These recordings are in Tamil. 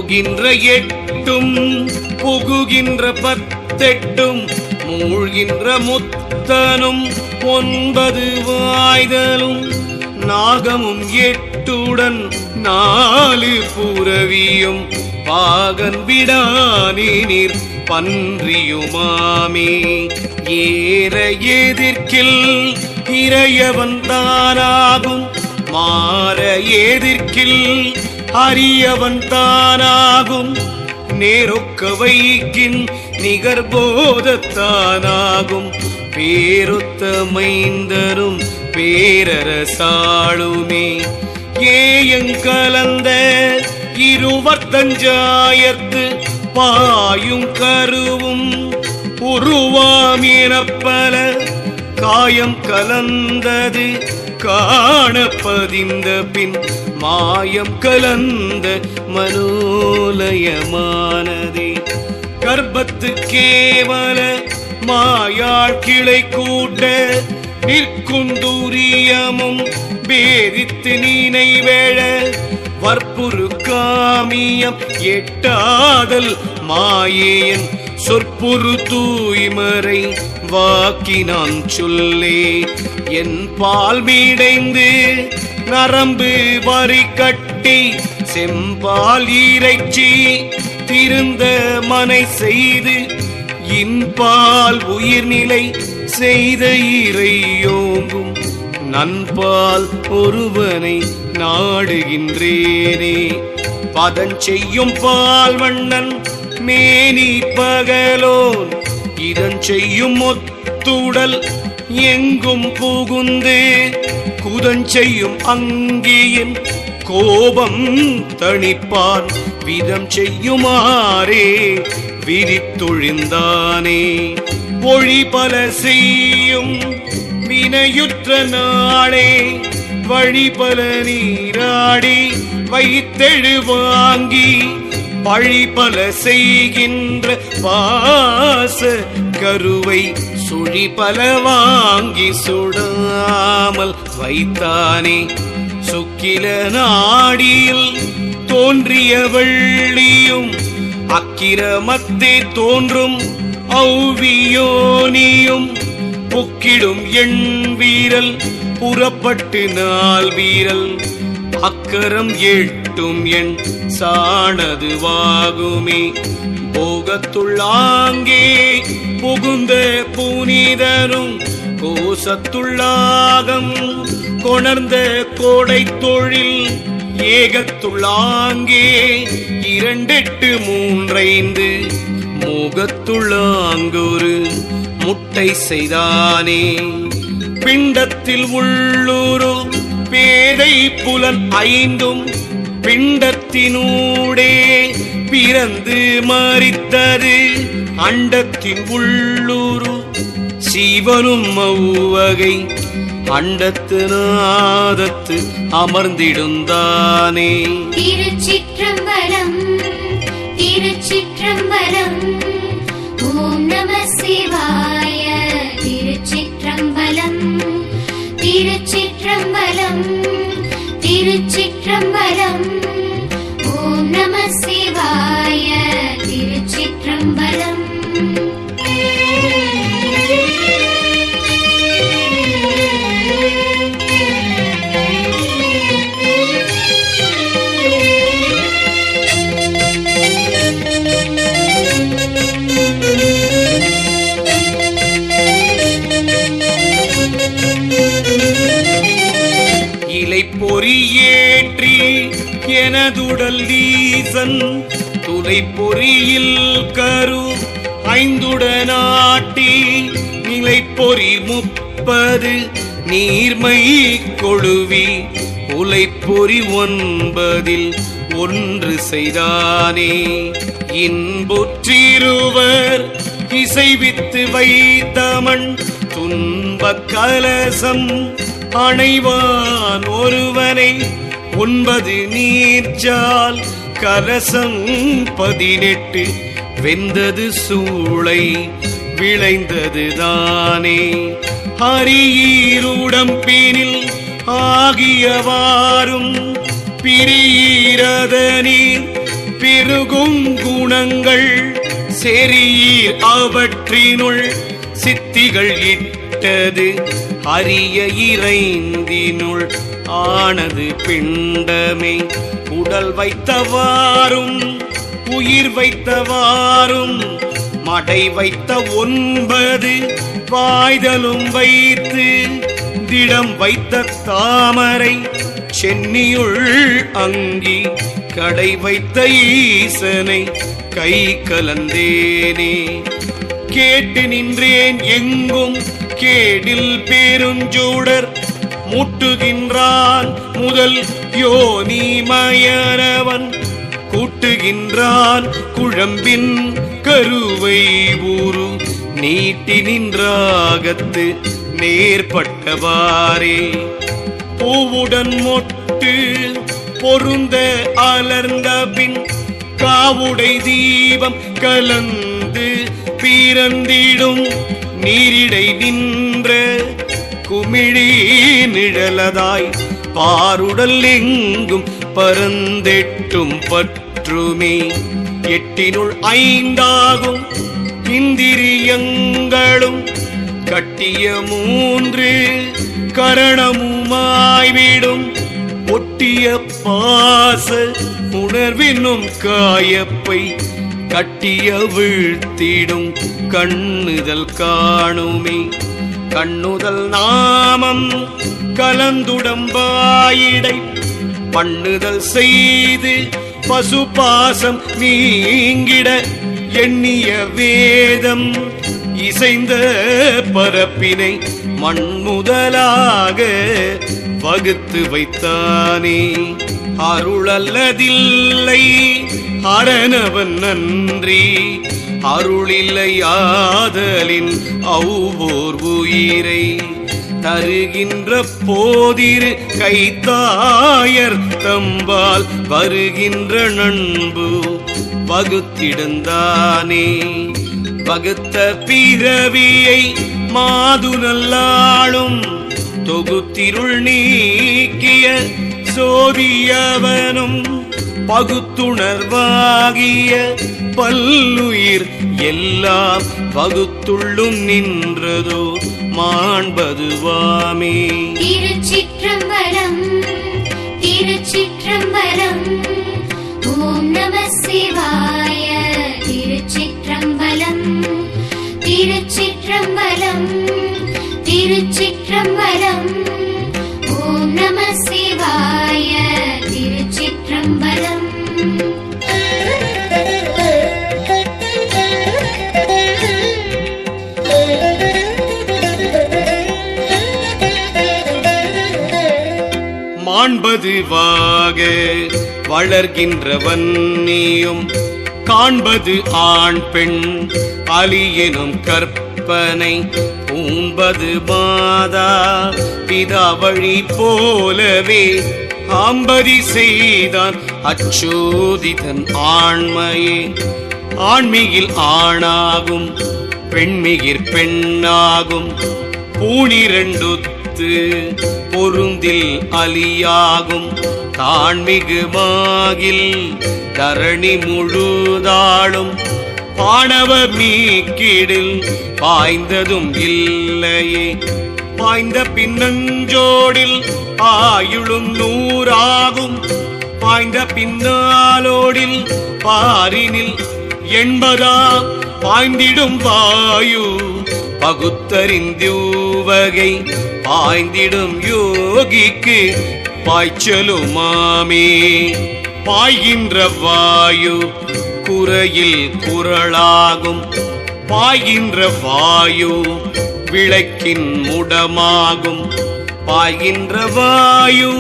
போகின்ற எட்டும் புகுகின்ற பத்தெட்டும் மூழ்கின்ற முத்தனும் 9 வாய்தலும் நாகமும் 8உடன் 4 புரவியும் பாகன் விடானீர் பன்றியுமாமே. ஏற எதிர்க்கில் இறையவன் தானாகும் மாற எதிர்க்கில் அறியவன் தானாகும் நேரொக்க வைக்கின் நிகர்போதத்தானாகும் பேரொத்த மைந்தரும் பேரரசாளுமே. ஏயங்கலந்த இருவர்த்தஞ்சாயத்து பாயும் கருவும் உருவாம் எனப்பல காயம் கலந்தது காணப்பதிந்த பின் மாயம் கலந்த மனோலயமானதே. கர்ப்பத்து கேவல மாயாள் கிளை கூட்ட நிற்குந்துரியமும் பேரித்து நினைவேழ வற்புரு காமியம் எட்டாதல் மாயேன் சொற்புரு தூய்மறை வாக்கினான் சொல்லே. என் பால் மீடைந்து நரம்பு வரி கட்டி செம்பால் இறைச்சி திருந்த மனை செய்து இன்பால் உயிர்நிலை செய்த இறையோங்கும் நண்பால் ஒருவனை நாடுகின்றேனே. பதஞ்செய்யும் பால் வண்ணன் மேனி பகலோன் இதன் செய்யும் ஒத்துடல் எங்கும் புகுந்து குதஞ்செய்யும் அங்கியின் கோபம் தணிப்பான் விதம் செய்யுமாறே விரித்தொழிந்தானே. ஒழி பல செய்யும் வினையுற்ற நாளே வழிபல நீராடி வைத்தெழு வாங்கி பழிபல செய்கின்ற பாச கருவை சுழிபல வாங்கி சுடாமல் வைத்தானே. சுக்கில நாடியில் தோன்றிய வெள்ளியும் அக்கிரமத்தே தோன்றும் ஔவியோனியும் புக்கிடும் எண் வீரல் புறப்பட்டு நாள் வீரல் அக்கரம் 8ம் எண் சாணது வாகுமே. போகத்துள்ளாங்கே புகுந்த புனிதனும் கோசத்துள்ளாகம் கொணர்ந்த கோடை தொழில் ஏகத்துள்ளாங்கே 2 8 3 5 முகத்துள்ளாங்கொரு முட்டை செய்தானே. பிண்டத்தில் உள்ளூரு பேதை புலன் 5ம் பிண்டத்தினூடே பிறந்து மரித்தது அண்டத்தின் உள்ளூரு சிவனும் அவ்வகை அண்டத்து நாதத்து அமர்ந்திடுந்தானே. திருச்சிற்றம்பலம் திருச்சிற்றம்பலம் ஓம் நம சிவாய. திருச்சிற்றம்பலம் திருச்சிற்றம்பலம் திருச்சிற்றம்பலம் ஓம் நம சிவாய. திருச்சிற்றம்பலம் பொறியேற்றி எனதுடல் ஈசன் துளை பொறியில் கரு 5உடனாட்டி நிலை பொறி 30 நீர்மை கொழுவி உலை பொறி 9ல் 1 செய்தானே. இன்புற்றிருவர் இசைவித்து வைத்தமன் துன்பக் கலசம் அணைவான் ஒருவனை 9 நீர்ச்சால் கலசம் 18 வெந்தது சூளை விளைந்தது தானே. ஹரியீருடம்பினில் ஆகியவாறும் பிரியீரதனீர் பெருகும் குணங்கள் செறியீர் அவற்றினுள் சித்திகள் இட்டது அரிய இறைந்தினுள் ஆனது பிண்டமே உடல் வைத்தவாறும் உயிர் வைத்தவாறும் மடை வைத்த 9 வாய்தலும் வைத்து திடம் வைத்த தாமரை சென்னியுள் அங்கி கடை வைத்த ஈசனை கை கலந்தேனே கேட்டு நின்றேன் எங்கும் கேடில் பெருஞ்சூடர் முட்டுகின்றான் முதல் யோனிமயனவன் கூட்டுகின்றான் குழம்பின் கருவை ஊரு நீட்டி நின்றாகத்து நேர்பட்டவாறே பூவுடன் மொட்டு பொருந்த அலர்ந்த பின் காவுடை தீபம் கலந்து பீரந்திடும் நீரிடை நின்ற குமிழி நிழலதாய் பாருடல் எங்கும் பரந்தெட்டும் பற்றுமே 8னுள் 5ஆகும் இந்திரியங்களும் கட்டிய 3 கரணமுமாய்விடும் ஒட்டிய பாச உணர்வினும் காயப்பை கட்டிய வீழ்த்திடும் கண்ணுதல் காணுமே கண்ணுதல் நாமம் கலந்துடம்பாயிடை பண்ணுதல் செய்து பசுபாசம் நீங்கிட எண்ணிய வேதம் இசைந்த பரப்பினை மண்முதலாக வகுத்து வைத்தானே அருளல்லதில்லை அரணவன் நன்றி அருளில்லை ஆதலின் அவ்வோர் உயிரை தருகின்ற போதிரு கைத்தாயர் தம்பால் வருகின்ற நண்பு வகுத்திடந்தானே வகுத்த பிறவியை மாது நல்லாளும் தொகுத்திருள் நீக்கிய சோதியவனும் பகுத்துணர்வாகிய பல்லுயிர் எல்லாம் பகுத்துள்ளும் நின்றதோ மாண்பதுவாமே திருச்சிற்றம்பலம் திருச்சிற்றம்பலம் ஓம் நம சிவாய திருச்சிற்றம்பலம் திருச்சிற்றம்பலம் திருச்சிற்றம்பலம் ஓம் நம சிவாய திருச்சிற்றம்பலம் மாண்பதுவாக வளர்கின்றவன் நீயும் காண்பது ஆண் பெண் அலியெனும் கற்பனை பூண்பது மாதா பிதா வழி போலவே ஆம்பதி செய்தான் அச்சோதிதன் ஆண்மையே ஆண்மிகில் ஆணாகும் பெண்மிகிற் பெண்ணாகும் பூணிரண்டுத்து பொருந்தில் அலியாகும் தான்மிகுமாகில் தரணி முழுதாளும் பாணவர் நீக்கிடில் பாய்ந்ததும் இல்லையே பாய்ந்த பின்னஞ்சோடில் ஆயுளும் 100ஆகும் பாய்ந்த பின்னாலோடில் பாரினில் 80ஆம் பாய்ந்திடும் வாயு பகுத்தறிந்தூவகை பாய்ந்திடும் யோகிக்கு பாய்ச்சலுமாமே பாய்கின்ற வாயு குறையில் குரலாகும் பாய்கின்ற வாயு விளக்கின் முடமாகும் பாய்கின்ற வாயு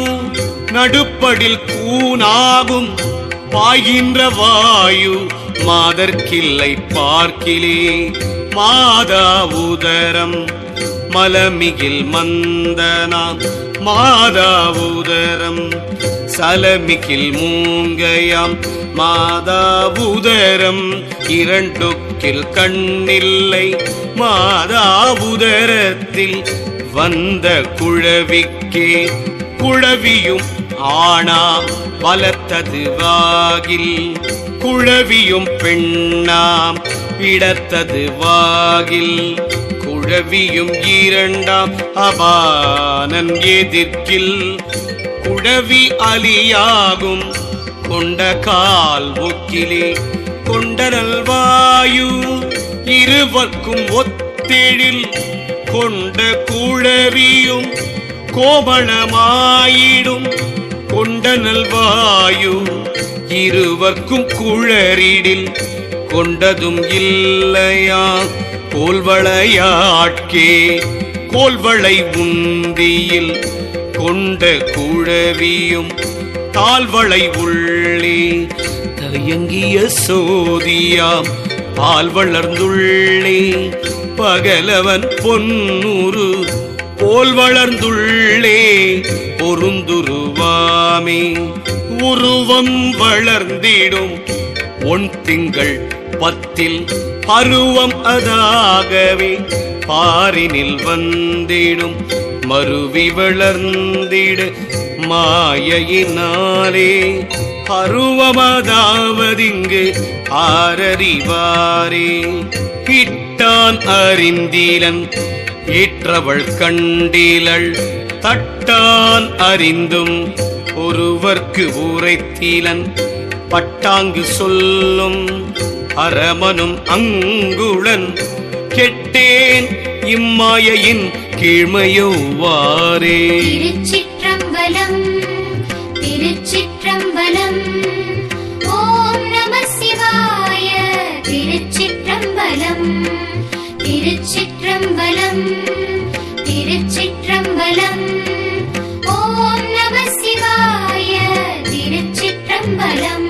நடுப்படில் கூனாகும் பாய்கின்ற வாயு மாதர்க்கில்லை பார்க்கிலே மாதா உதரம் மலமிகில் மந்தனாம் மாதா உதரம் சலமிகில் மூங்கையாம் மாதா உதரம் இரண்டுக்கில் கண்ணில்லை மாதா உதரத்தில் வந்த குழவிக்கே குழவியும் ஆனா பலத்தது வாகில் குழவியும் பெண்ணாம் இடத்தது வாகில் குழவியும் இரண்டாம் அபானன் எதிர்க்கில் குழவி அலியாகும் கொண்ட கால் ஒக்கிலே கொண்ட நல்வாயு இருவர்க்கும் ஒத்தெழில் கொண்ட குழவியும் கோமளமாயிடும் கொண்ட நல்வாயு இருவர்க்கும் குழறிடில் கொண்டதும் இல்லையா கோல்வளையாட்கே கோல்வளை உந்தியில் கொண்ட குழவியும் தாழ்வளை உள்ளே தயங்கிய சோதியாம் பால் வளர்ந்துள்ளே பகலவன் பொன்னுரு போல் வளர்ந்துள்ளே பொருந்துருவாமே உருவம் வளர்ந்திடும் ஒன் திங்கள் 10 பருவம் அதாகவே பாரினில் வந்திடும் மருவி வளர்ந்திட மாயினாலே பருவமதாவதிங்கு ஆரறிவாரே இட்டான் அறிந்தீலன் ஏற்றவள் கண்டீலள் தட்டான் அறிந்தும் ஒருவர்க்கு உரைத்தீலன் பட்டாங்கு சொல்லும் அரமனும் அங்குளன் கெட்டேன் இம்மாயையின் கீழ்மையோவாரே. திருச்சிற்றம்பலம் திருச்சிற்றம்பலம் ஓம் நம சிவாய. திருச்சிற்றம்பலம் திருச்சிற்றம்பலம் திருச்சிற்றம்பலம் ஓம் நம சிவாய. திருச்சிற்றம்பலம்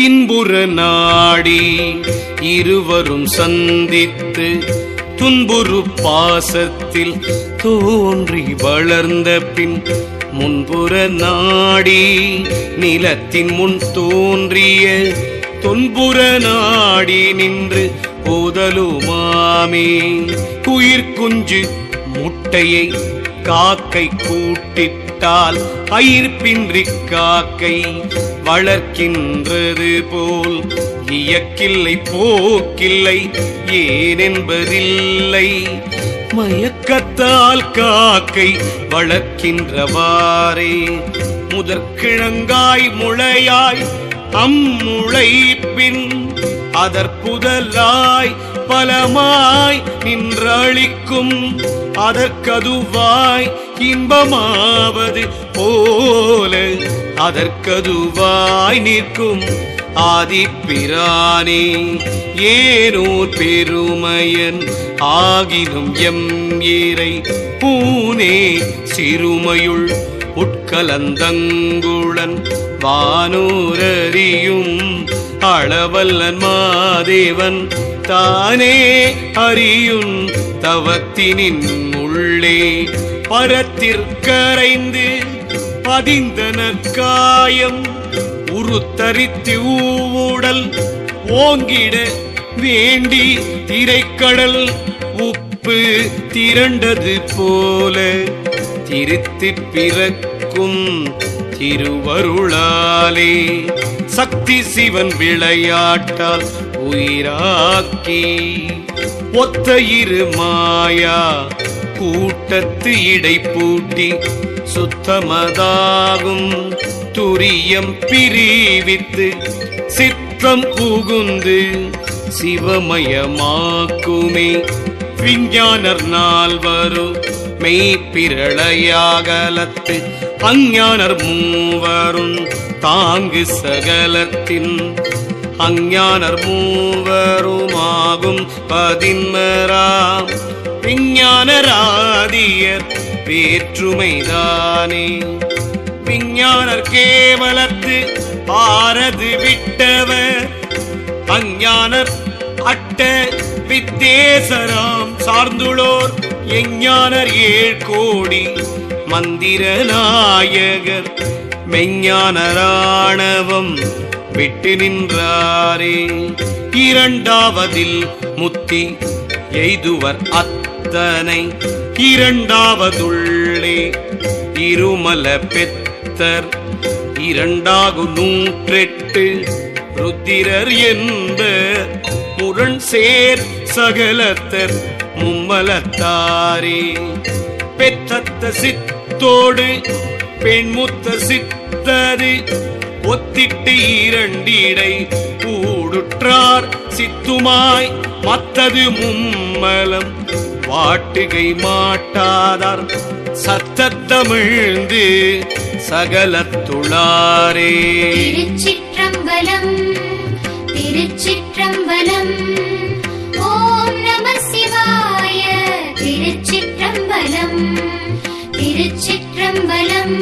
இன்புற நாடி இருவரும் சந்தித்து துன்புறு பாசத்தில் தோன்றி வளர்ந்த பின் முன்புற நாடி நிலத்தின் முன் தோன்றிய தொன்புற நாடி நின்று போதலுமாமே. உயிர் குஞ்சு முட்டையை காக்கை கூட்டிட்டால் அயிர்பின்றி காக்கை வளர்க்கின்றது போல் இயக்கில்லை போக்கில்லை ஏனென்பதில்லை மயக்கத்தால் காக்கை வளர்க்கின்றவாறே. முதற்கிழங்காய் முளையாய் அம்முளை பின் அதற்புதலாய் பலமாய் நின்றளிக்கும் அதற்கதுவாய் இன்பமாவது போல அதற்கதுவாய் நிற்கும் ஆதிப்பிரானே. ஏனோர் பெருமையன் ஆகிலும் எம் ஏரை பூனே சிறுமையுள் உட்கலந்தங்குளன் வானோரறியும் அளவல்லன் மாதேவன் தானே அறியும் தவத்தினின் உள்ளே பரத்திற்கரைந்து பதிந்தனற்காயம் உருத்தரித்து ஊடல் ஓங்கிட வேண்டி திரைக்கடல் உப்பு திரண்டது போல திருத்தி பிறக்கும் திருவருளாலே சக்தி சிவன் விளையாட்டால் உயிராக்கி ஒத்த இரு மாயா கூட்டத்து இடை பூட்டி சுத்தமதாகும் துரியம் பிரிவித்து சித்தம் புகுந்து சிவமயமாக்குமே. விஞ்ஞானர் நால்வரு மெய்ப்பிரளையாகலத்து அஞ்ஞானர் மூவரும் தாங்கு சகலத்தின் அஞ்ஞானர் மூவருமாகும் பதின்மராம் விஞ்ஞானராதியர் வேற்றுமைதானே. விஞ்ஞானர் கேவலத்து ஆரது விட்டவர் அஞ்ஞானர் அட்ட வித்தேசராம் சார்ந்துளோர் எஞ்ஞானர் 7 கோடி மந்திர நாயகர் மெஞ்ஞானராணவம் விட்டு நின்றாரே. இரண்டாவதில் முத்தி எய்துவர் அத்தனை இரண்டாவதுள்ளே இருமல பெத்தர் இரண்டாகு 108 ருத்திரர் என்ப முரண் சேர் சகலத்தர் மும்மலத்தாரே. பெத்தத்த சித்தோடு பெண்முத்த சித்தது ஒத்திட்டு இரண்டிடை கூடுற்றார் சித்துமாய் மத்தது மும்மலம் வாட்டுகை மாட்டாதார் சத்தத்தமிழ்ந்து சகலத்துளாரே. திருச்சிற்றம்பலம் திருச்சிற்றம்பலம் ஓம் நம சிவாய. திருச்சிற்றம்பலம் திருச்சிற்றம்பலம்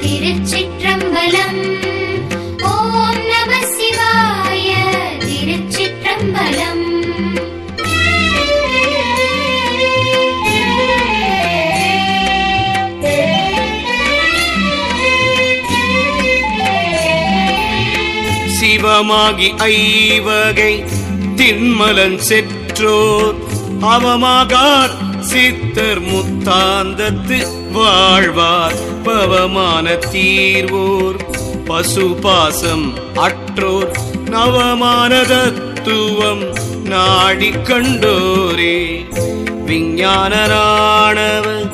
திருச்சிற்றம்பலம் ஓம் நம சிவாய. திருச்சிற்றம்பலம். சிவமாகி ஐவகை திண்மலன் செற்றோர் அவமாகார் சித்தர் முத்தாந்தத்து வாழ்வார் பவமான தீர்வோர் பசுபாசம் அற்றோர் நவமான தத்துவம் நாடி கண்டோரே. விஞ்ஞானராணவர்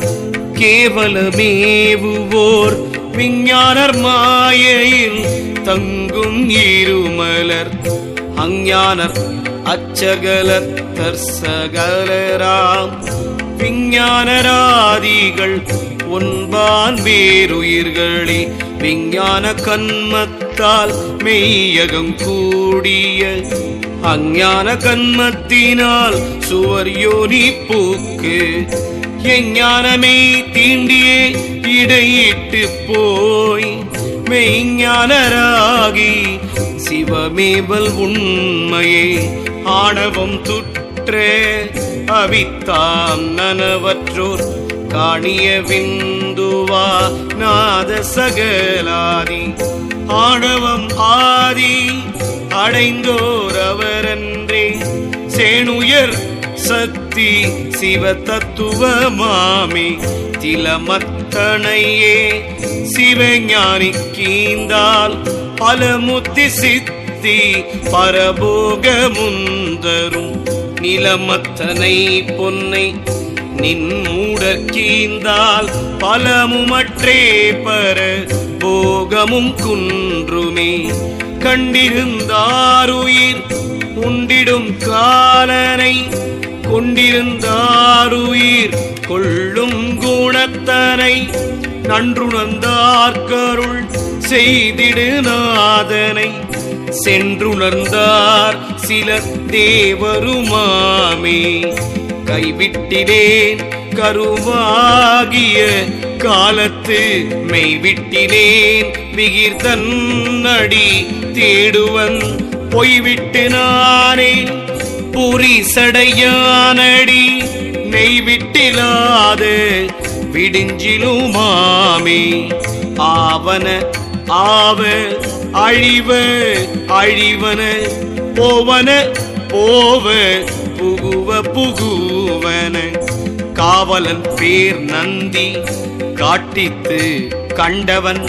கேவலமேவுவோர் விஞ்ஞானர் மாயையில் தங்கும் இருமலர் அஞ்ஞானர் அச்சகலத்தர் சகலராம் விஞ்ஞானராதிகள் ஒன்பான் வேறுயிர்களே. விஞ்ஞான கன்மத்தால் மெய்யகம் கூடிய அஞ்ஞான கன்மத்தினால் சுவர் யோனி பூக்கு எஞ்ஞானமே தீண்டியே இடையிட்டு போய் மெய்ஞானராகி சிவமேவல் உண்மையே ஆணவம் துற்ற அவித்தாம் நனவற்றோர் காணிய விந்துவா நாத சகலாதி ஆணவம் ஆதி அடைந்தோர் அவரன்றே. சேணுயர் சக்தி சிவ தத்துவமாமே திலமத்தனையே சிவஞானி கீந்தால் பலமுத்தி சித்தி பரபோக முந்தரும் நிலமத்தனை பொன்னை நின் மூடற்கீந்தால் பலமுமற்றே பர போகமும் குன்றுமே. கண்டிருந்தாருயிர் உண்டிடும் காலனை கொண்டிருந்தாருயிர் கொள்ளும் குணத்தனை நன்றுணர்ந்தார்கருள் செய்திடு நாதனை சென்றுணர்ந்தார் சில தேவருமாமே. கைவிட்டினேன் கருவாகிய காலத்து மெய்விட்டினேன் விகிர்தன் அடி தேடுவன் பொய்விட்டு நானே புரிசடையானடி நெய்விட்டிலாத விடிஞ்சிலுமாமே. ஆவன ஆவ அழிவ அழிவன போவன போவ புகுவ புகுவன காவலன் பேர் நந்தி காட்டித்து கண்டவன்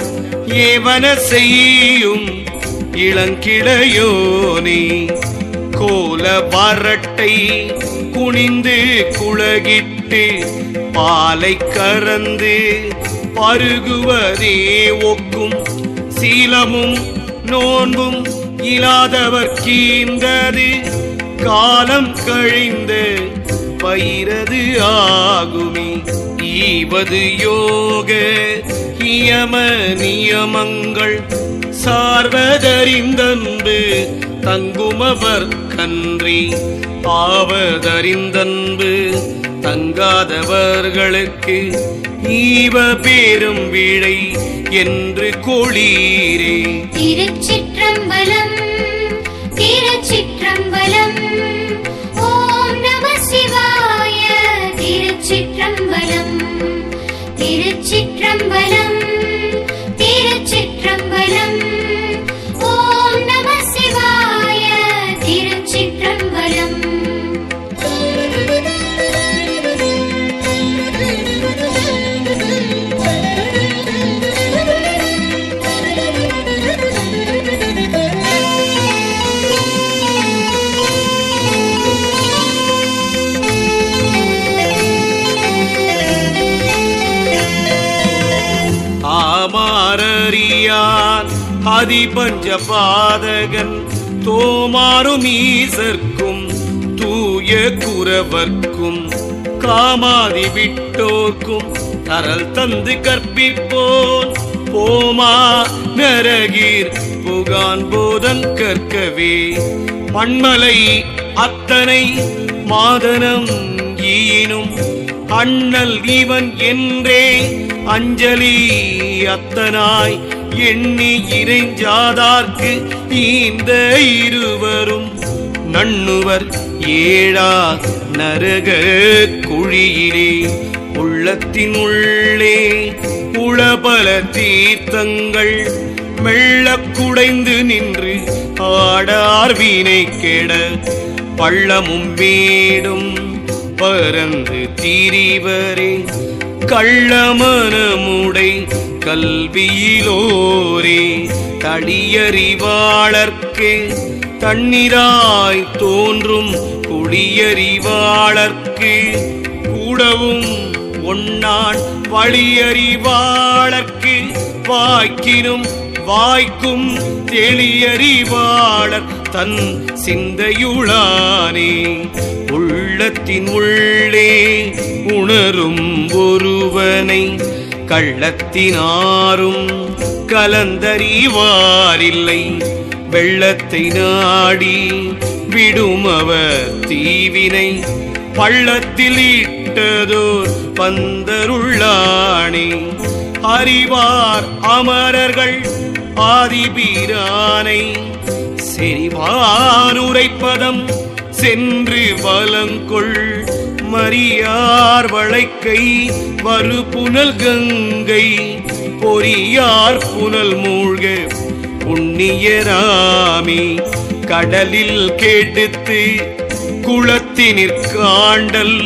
ஏவன செய்யும் இளங்கிளையோனே. கோல வரட்டை குனிந்து குளகிட்டு பாலை கறந்து பருகுவதே ஒக்கும் சீலமும் நோன்பும் இல்லாதவர் கீந்தது காலம் கழிந்து பயிரது ஆகுமே. ஈவது யோக இயம நியமங்கள் சார்வதறிந்தன்பு தங்குமவர் கன்றி ஆவதறிந்தன்பு தங்காதவர்களுக்கு ஈவ பேரும் விழை என்று கொளீரே. திருச்சிற்றம்பலம் திருச்சிற்றம்பலம் ஓம் நம சிவாய. திருச்சிற்றம்பலம் திருச்சி அதிபஞ்ச பாதகன் தோமாரும் ஈசர்க்கும் தூய குரவர்க்கும் காமாதி விட்டோர்க்கும் கரல் தந்து கற்பிப்போன் போமா நரகீர் புகான் போதன் கற்கவே மண்மலை அத்தனை மாதனம் ஈனும் அண்ணல் இவன் என்றே அஞ்சலி அத்தனாய் எண்ணி இறைஞ்சாதார்க்கு இந்த இருவரும் நண்ணுவர் ஏழா நரக குழியிலே உள்ளத்தின் உள்ளே உளபல தீர்த்தங்கள் மெல்ல குடைந்து நின்று ஆடார் வீணை கெட பள்ளமும் வீடும் பரந்து தீரிவரே கள்ளமனமுடை கல்வியிலோரே தடியறிவாளர்க்கு தண்ணீராய் தோன்றும் குடியறிவாளர்க்கு கூடவும் ஒன்னான் வழியறிவாளர்க்கு வாய்க்கினும் வாய்க்கும் தெளியறிவாளர் தன் சிந்தையுளானே உள்ளத்தின் உள்ளே உணரும் ஒருவனை கள்ளத்தினாரும் கலந்தறிவாரில்லை வெள்ளத்தை நாடி விடுமவர் தீவினை பள்ளத்தில் இட்டதோர் பந்தருள்ளானே அறிவார் அமரர்கள் ஆதிபீரானை செறிவான் உரைப்பதம் சென்று வலங்கொள் மரியார் வளைக்கை வரு புனல் கங்கை பொறியார் புனல் மூழ்க புண்ணியராமி கடலில் கெடுத்து குளத்தினிற் காண்டல்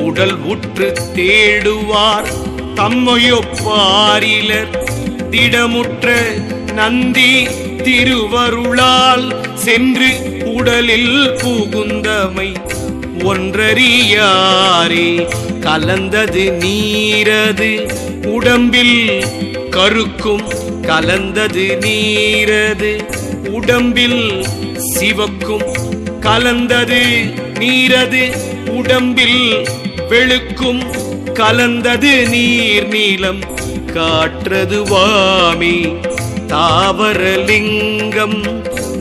உடல் உற்று தேடுவார் தம்மையொப்பாரிலர் திடமுற்ற நந்தி திருவருளால் சென்று உடலில் புகுந்தமை ஒன்றறியாரே கலந்தது நீரது உடம்பில் கருக்கும் கலந்தது நீரது உடம்பில் சிவக்கும் கலந்தது நீரது உடம்பில் வெளுக்கும் கலந்தது நீர் நீலம் காற்றது வாமி தாவரலிங்கம்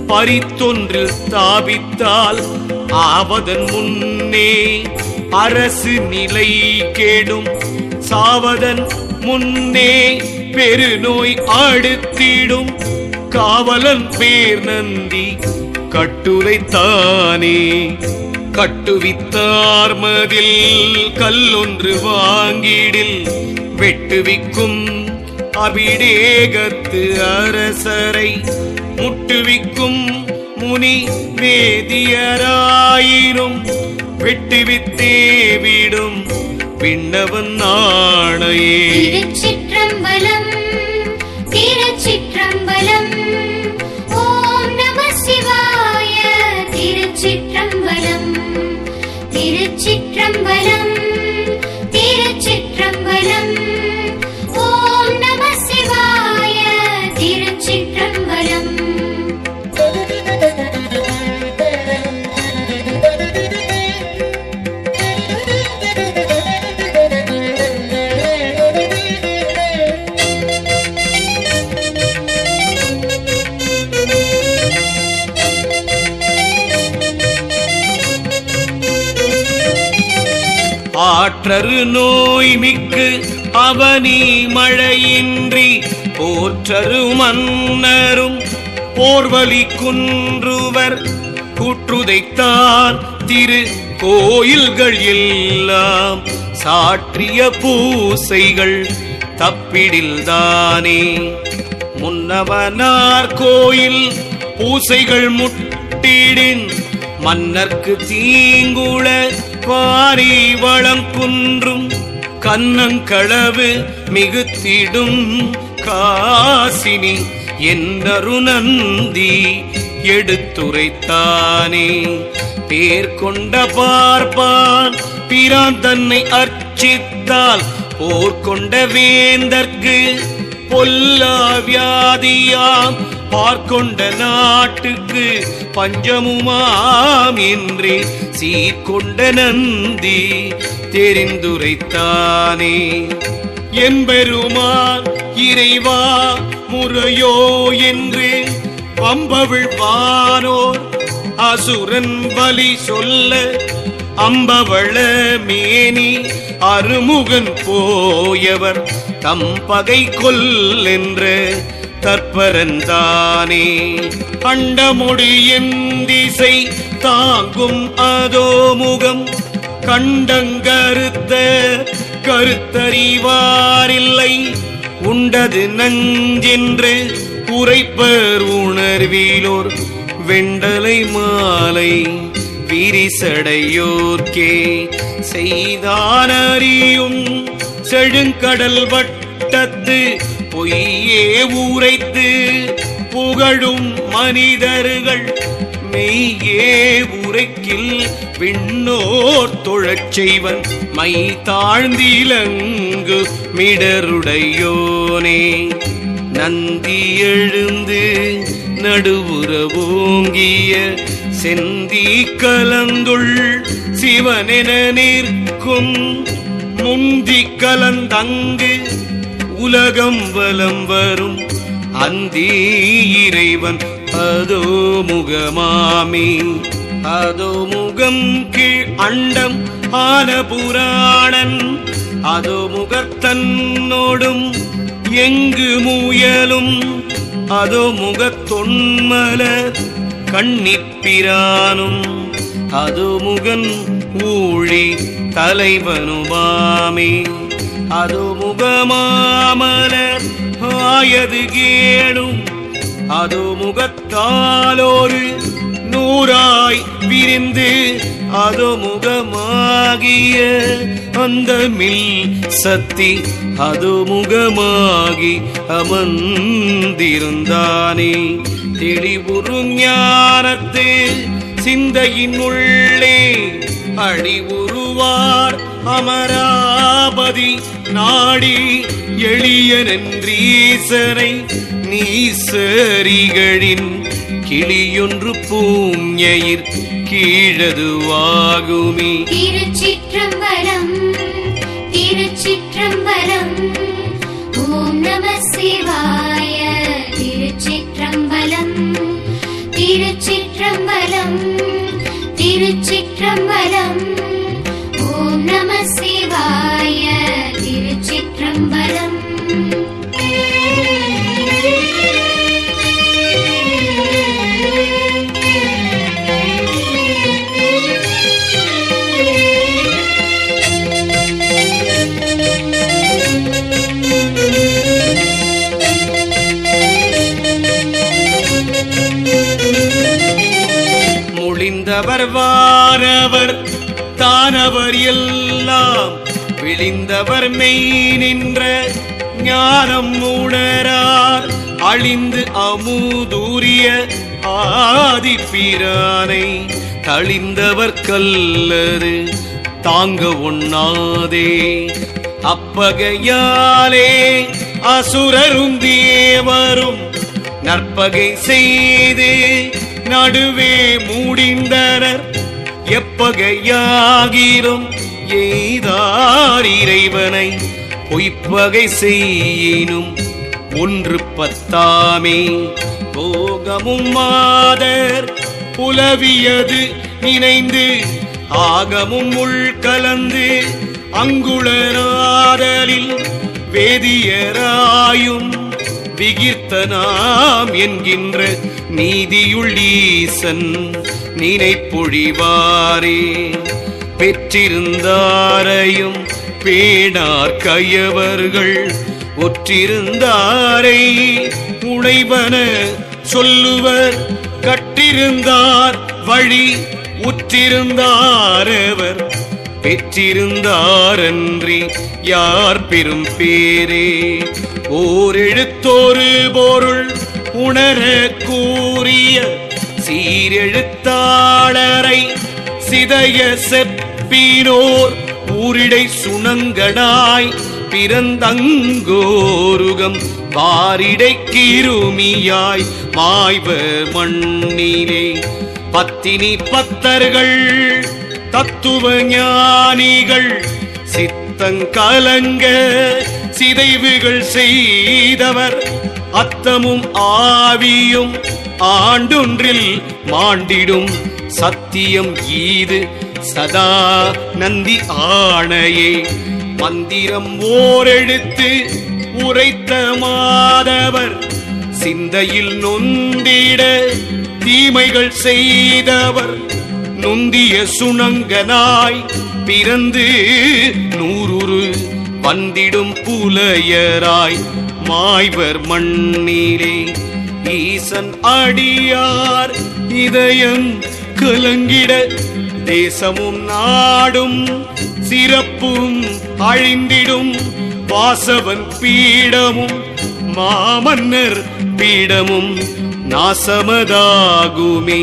பரித்தொன்றில் ஸ்தாபித்தால் ஆவதன் முன்னே அரசு நிலை கேடும் சாவதன் முன்னே பெருநோய் அடுத்திடும் காவலன் பேர் நந்தி கட்டுரைத்தானே கட்டுவித்தார் மதில் கல்லொன்று வாங்கிடில் வெட்டுவிக்கும் அபிடேகத்து அரசரை முட்டுவிக்கும் முனி வேதியராயினும் வெட்டுவித்தே விடும் விண்ணவன் நாணையே. திருச்சிற்றம்பலம் திருச்சிற்றம்பலம் ஓம் நம சிவாய. திருச்சிற்றம்பலம் திருச்சிற்றம்பலம் திருச்சிற்றம்பலம் ஓம் நம சிவாய. திருச்சிற்றம்பலம் ஆற்றரு நோய் மிக்கு அவனி மழையின்றி போற்றரு மன்னரும் போர்வலி குன்றுவர் கூற்றுதைத்தான் திரு கோயில்கள் எல்லாம் சாற்றிய பூசைகள் தப்பிடில்தானே. முன்னவனார் கோயில் பூசைகள் முட்டிடின் மன்னர்க்கு தீங்குள பாரி வளம் குன்றும் கண்ணங்களவு மிகுத்திடும் காசினி என்னரு நந்தி எடுத்துரைத்தானே. பேர் கொண்ட பார்ப்பான் பிரான் தன்னை அர்ச்சித்தால் போர் கொண்ட வேந்தற்கு பொல்லா வியாதியாம் பார்க்கொண்ட நாட்டுக்கு பஞ்சமுமாம் என்றே சீர்கொண்ட நந்தி தெரிந்துரைத்தானே. எம்பெருமான் இறைவா முறையோ என்று அம்பவிழ் வானோர் அசுரன் பலி சொல்ல அம்பவள மேனி அருமுகன் போயவர் தம் பகை கொல்லென்ற தற்பரந்தானே. அண்டமொழி என் திசை தாங்கும் அதோ முகம் கண்டங்கருத்த கருத்தறிவாரில்லை உண்டது நஞ்சென்று உரைப்பர் உணர்விலோர் வெண்டலை மாலை விரிசடையோர்க்கே செய்தானறியும் செழுங்கடல் வட்டத்து பொய்யே உரைத்து புகழும் மனிதர்கள் மெய்யே உரைக்கில் விண்ணோர் தொழச் செய்வன் மை தாழ்ந்திலங்கு மிடருடையோனே. நந்தி எழுந்து நடுவுற ஓங்கிய செந்தி கலந்துள் சிவனென நிற்கும் முந்தி கலந்தங்கு உலகம் வலம் வரும் அந்தி இறைவன் அதோ முகமாமே. அதோ முகம் கீழ் அண்டம் ஆன புராணன் அதோ முகத்தன்னோடும் எங்கு முயலும் அதோ முகத்தொன்மலர் கண்ணிப்பிரானும் அதோ முகன் ஊழி தலைவனுமாமே. அதோ முகமாமலர் ஆயது கேடும் அதோ முகத்தாலோரு நூறாய் விரிந்து அதோ முகமாகிய அந்த மில் சக்தி அதோ முகமாகி அமர்ந்திருந்தானே. தெளிவுறு ஞானத்து சிந்தையின் உள்ளே அழிவுருவார் அமராபதி நாடி எளியனன்றீசனை நீசரிகளின் கிளியொன்று பூஞையிற் கீழதுவாகுமே. திருச்சிற்றம்பலம் திருச்சிற்றம்பலம் ஓம் நம சிவாய. திருச்சிற்றம்பலம் திருச்சிற்றம்பலம் திருச்சிற்றம்பலம் ஓம் நம சிவாய. திருச்சிற்றம்பலம். முழிந்தவர் வாரவர் தானவர் எல்லாம் விழிந்தவர் மெய் நின்ற ஞானம் உணரார் அழிந்து அமுதூரிய ஆதிப்பிரானை தளிந்தவர் கல்லறு தாங்க ஒண்ணாதே. அப்பகையாலே அசுரரும் தேவரும் நற்பகை செய்து நடுவே மூடிந்தனர் எப்பகையாகிலும் எய்தார் இறைவனை பொய்ப்பகை செய்யினும் ஒன்று பத்தாமே. போகமும் மாதர் புலவியது நினைந்து ஆகமும் உள் கலந்து அங்குளராதலில் வேதியராயும் விகிர்த்தனாம் என்கின்ற நீதியுள் ஈசன் நினைப்பொழிவாரே. பெற்றிருந்தாரையும் பேணார் கயவர்கள் ஒற்றிருந்தாரை உடைவன சொல்லுவர் கற்றிருந்தார் வழி உற்றிருந்தாரவர் பெற்றிருந்தாரன்றி யார் பெரும் பேரே. ஓர் எழுத்தோரு பொருள் உணர கூறிய சீரெழுத்தாளரை சிதைய செப்பினோர் ஊரிடை சுணங்கடாய் பிறந்தங்கோருகம் வாரிடைக்கிருமியாய் மாய்வர் மண்ணிலே பத்தினி பத்தர்கள் தத்துவ ஞானிகள் சித்தங்கலங்க சிதைவுகள் செய்தவர் அத்தமும் ஆவியும் ஆண்டொன்றில் மாண்டிடும் சத்தியம் ஈது சதா நந்தி ஆணையே மந்திரம் ஓரெழுத்து உரைத்த மாதவர் சிந்தையில் நொந்திட தீமைகள் செய்தவர் நொந்திய சுணங்கனாய் பிறந்து நூறுரு வந்திடும் புலையராய் மாய்வர் மண்ணிலே ஈசன் அடியார் இதயம் கலங்கிட தேசமும் நாடும் சிறப்பும் அழிந்திடும் வாசவன் பீடமும் மாமன்னர் பீடமும் நாசமதாகுமே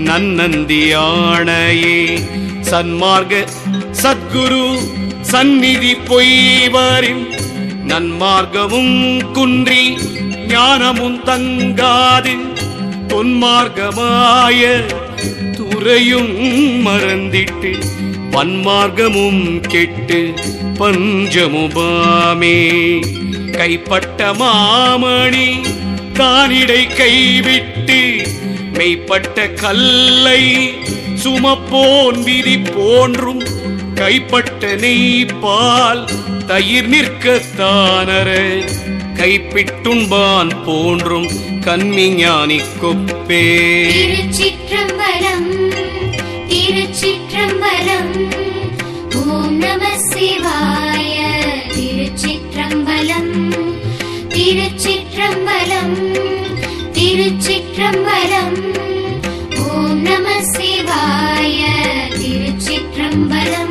நன்னந்தியானையே சன்மார்க்க சத்குரு சந்நிதி பொய்வரின் நன்மார்க்கமும் குன்றி ஞானமும் தங்காது தொன்மார்க்கமாய துறையும் மறந்திட்டு பன்மார்க்கமும் கெட்டு பஞ்சமுபாமே கைப்பட்ட மாமணி தானிடை கைவிட்டு மெய்ப்பட்ட கல்லை சுமப்போன் விதி போன்றும் கைப்பட்ட நெய்ப்பால் தயிர் நிற்கத்தானர கைப்பிட்டுண்பான் போன்றும் கன்மிஞானி கொப்பே. திருச்சிற்றம்பலம் திருச்சிற்றம்பலம் ஓம் நம சிவாய. திருச்சிற்றம்பலம் திருச்சிற்றம்பலம் திருச்சிற்றம்பலம் ஓம் நம சிவாய. திருச்சிற்றம்பலம்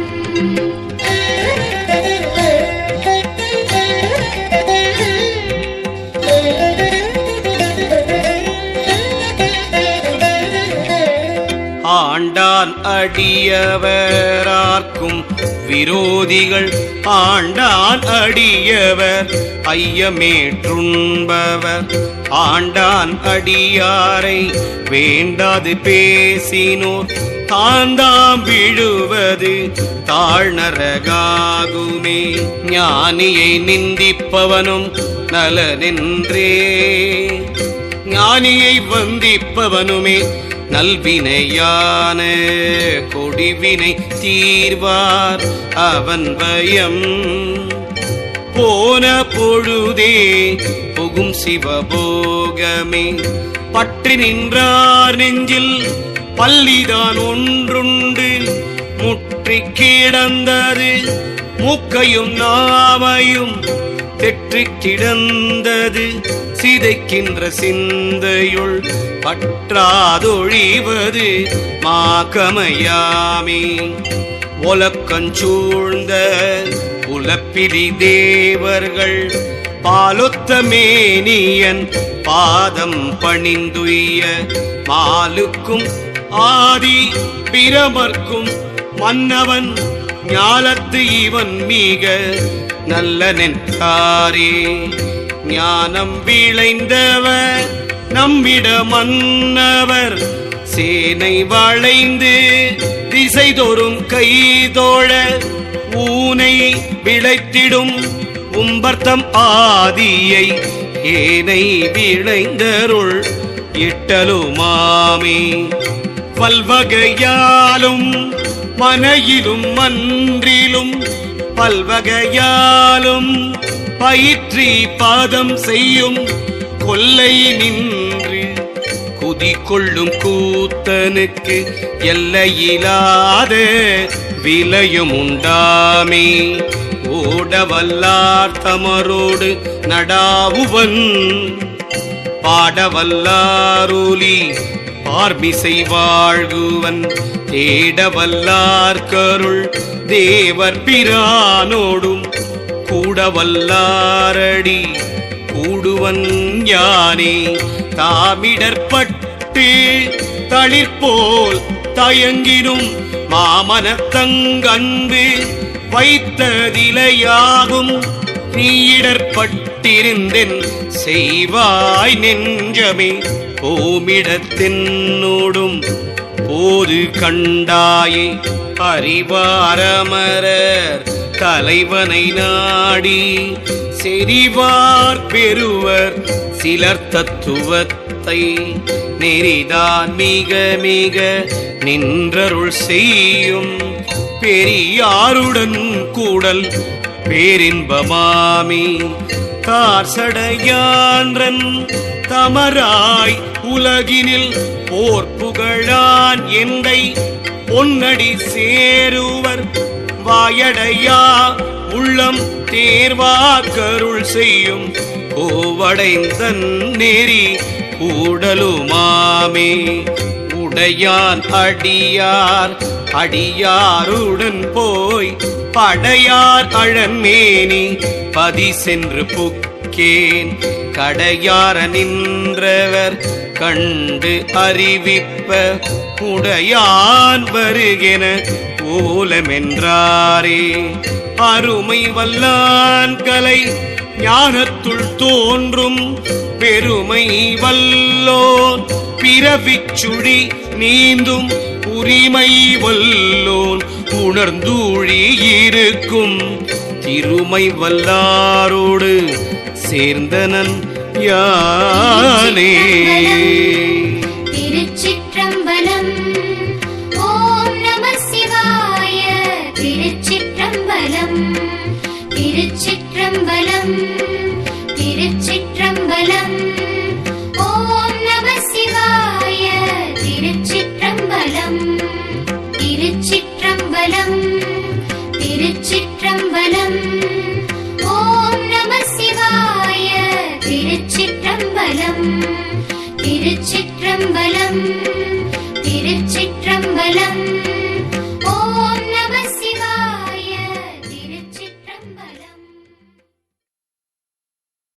ஆண்டான் அடியவரார்க்கும் விரோதிகள் ஆண்டான் அடியவர் ஐயமேற்றுண்பவர் ஆண்டான் அடியாரை வேண்டாது பேசினோர் தாந்தாம் விழுவது தாழ்நரகாகுமே. ஞானியை நிந்திப்பவனும் நலனென்றே ஞானியை வந்திப்பவனுமே நல்வினையான கொடிவினை தீர்வார் அவன் பயம் போன பொழுதே புகும் சிவபோகமே. பற்றி நின்றார் நெஞ்சில் பள்ளிதான் ஒன்றுண்டு முற்றி கிடந்தது மூக்கையும் நாவையும் தெற்றி கிடந்தது சிதைக்கின்ற சிந்தையுள் பற்றாதொழிவது மாகமையாமே. ஒலக்கஞ்சூழ்ந்த உலப்பிரி தேவர்கள் பாலொத்த மேனியன் பாதம் பணிந்துய மாலுக்கும் ஆதி பிரமர்க்கும் மன்னவன் ஞாலத்து இவன் மிக நல்லனென்றாரே. ஞானம் விளைந்தவர் நம்மிட மன்னவர் சேனை வளைந்து திசைதோறும் கைதோழ ஊனை விளைத்திடும் உம்பர்த்தம் ஆதியை ஏனை விளைந்தருள் இட்டலுமாமே. பல்வகையாலும் மனையிலும் மன்றிலும் பல்வகையாலும் பயிற்றி பாதம் செய்யும் கொல்லை நின்று குதி கொள்ளும் கூத்தனுக்கு எல்லையிலாத விலையும் உண்டாமே. ஓடவல்லார் தமரோடு நடாவுவன் பாடவல்லாரூலி பார்மிசை வாழ்குவன் தேடவல்லார் கருள் தேவர் பிரானோடும் கூடவல்லாரடி கூடுவன் யானே. தாமிடற்பட்டு தளிர்போல் தயங்கினும் மாமனத்தங்கன்பு வைத்ததிலையாகும் நீயிடற்பட்டிருந்தென் செய்வாய் நெஞ்சமே போமிடத்தென்னோடும் போது கண்டாயே அறிவாரமரர் தலைவனை நாடி செறிவார் பெறுவர் சிலர் தத்துவத்தை நெறிதான் மிக மிக நின்றருள் செய்யும் பெரியாருடன் கூடல் பேரின்பமாமி கார்சடையான்றன் தமராய் உலகினில் போர் புகழான் எந்தை பொன்னடி சேருவர் வாயடையா உள்ளம் தேர்வாக்கருள் செய்யும் கோவடைந்தன் நெறி கூடலுமாமே உடையான் அடியார் அடியாருடன் போய் படையார் அழன்மேனி பதி சென்று புக்கேன் கடையார நின்றவர் கண்டு அறிவிப்ப உடையான் வருகென ஓலமென்றாரே அருமை வல்லான் கலை ஞானத்துள் தோன்றும் பெருமை வல்லோன் பிறவிச்சுழி நீந்தும் உரிமை வல்லோன் உணர்ந்தூழி இருக்கும் திருமை வல்லாரோடு சேர்ந்தனன் யானே